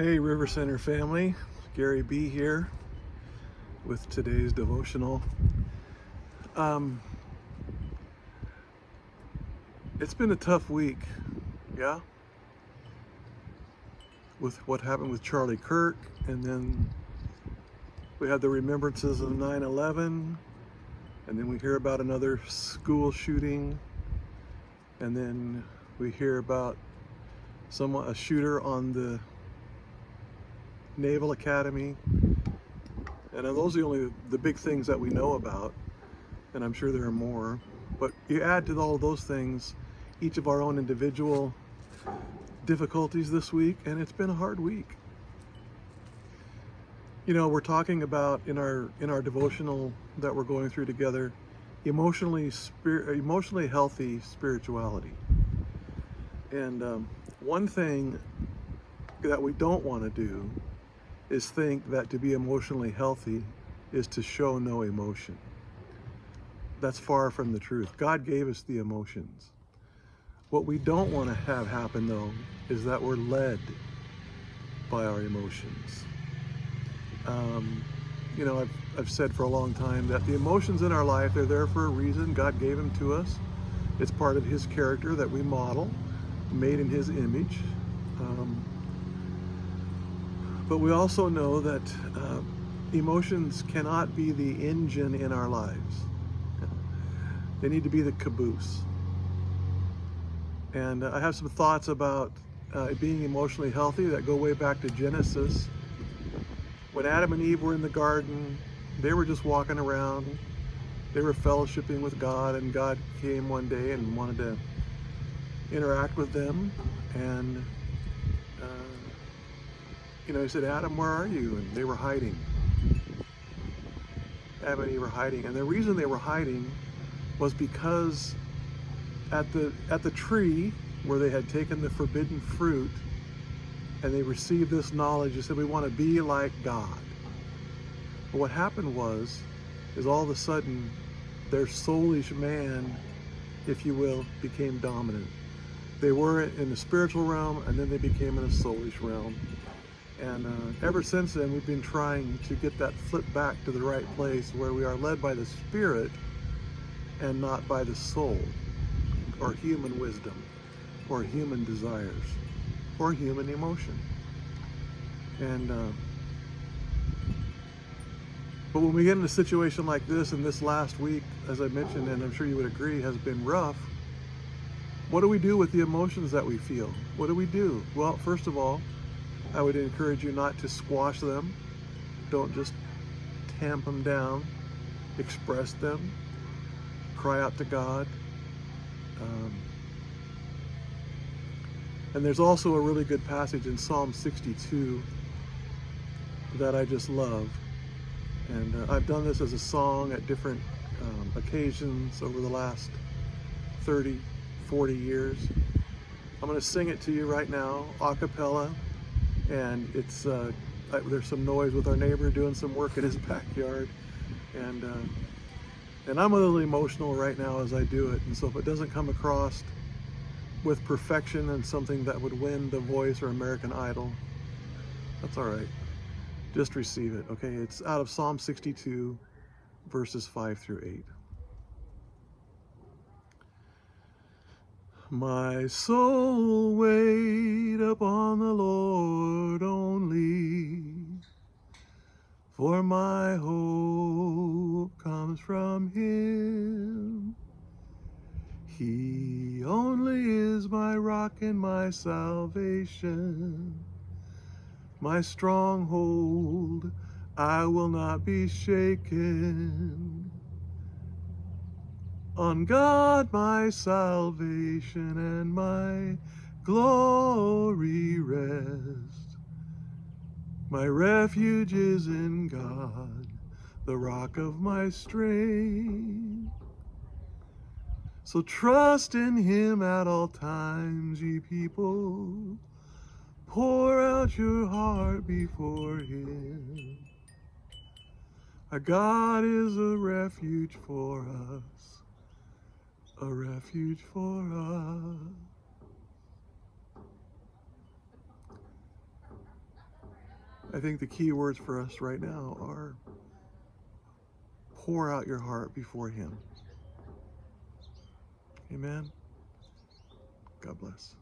Hey, River Center family, Gary B here with today's devotional. Um, it's been a tough week, yeah, with what happened with Charlie Kirk, and then we had the remembrances of 9/11, and then we hear about another school shooting, and then we hear about a shooter on the Naval Academy, and those are the big things that we know about, and I'm sure there are more. But you add to all of those things each of our own individual difficulties this week, and it's been a hard week. You know, we're talking about in our devotional that we're going through together, emotionally healthy spirituality. And one thing that we don't want to do is think that to be emotionally healthy is to show no emotion. That's far from the truth. God gave us the emotions. What we don't want to have happen, though, is that we're led by our emotions. You know, I've said for a long time that the emotions in our life, they're there for a reason. God gave them to us. It's part of His character that we model, made in His image. But we also know that emotions cannot be the engine in our lives. They need to be the caboose. And I have some thoughts about being emotionally healthy that go way back to Genesis. When Adam and Eve were in the garden, they were just walking around. They were fellowshipping with God, and God came one day and wanted to interact with them. And, He said, Adam, where are you? And they were hiding. Adam and Eve were hiding. And the reason they were hiding was because at the tree where they had taken the forbidden fruit and they received this knowledge, they said, we want to be like God. But what happened is all of a sudden their soulish man, if you will, became dominant. They were in the spiritual realm, and then they became in a soulish realm. And ever since then, we've been trying to get that flip back to the right place where we are led by the Spirit and not by the soul, or human wisdom, or human desires, or human emotion. But when we get in a situation like this, and this last week, as I mentioned, and I'm sure you would agree, has been rough, what do we do with the emotions that we feel? What do we do? Well, first of all, I would encourage you not to squash them. Don't just tamp them down. Express them. Cry out to God. And there's also a really good passage in Psalm 62 that I just love. And I've done this as a song at different occasions over the last 30, 40 years. I'm going to sing it to you right now, a cappella. And it's there's some noise with our neighbor doing some work in his backyard. And I'm a little emotional right now as I do it. And so if it doesn't come across with perfection and something that would win The Voice or American Idol, that's all right. Just receive it, okay? It's out of Psalm 62, verses 5 through 8. My soul wait upon the Lord only, for my hope comes from Him. He only is my rock and my salvation, my stronghold, I will not be shaken. On God my salvation and my glory rest. My refuge is in God, the rock of my strength. So trust in Him at all times, ye people. Pour out your heart before Him. Our God is a refuge for us, a refuge for us. I think the key words for us right now are pour out your heart before Him. Amen. God bless.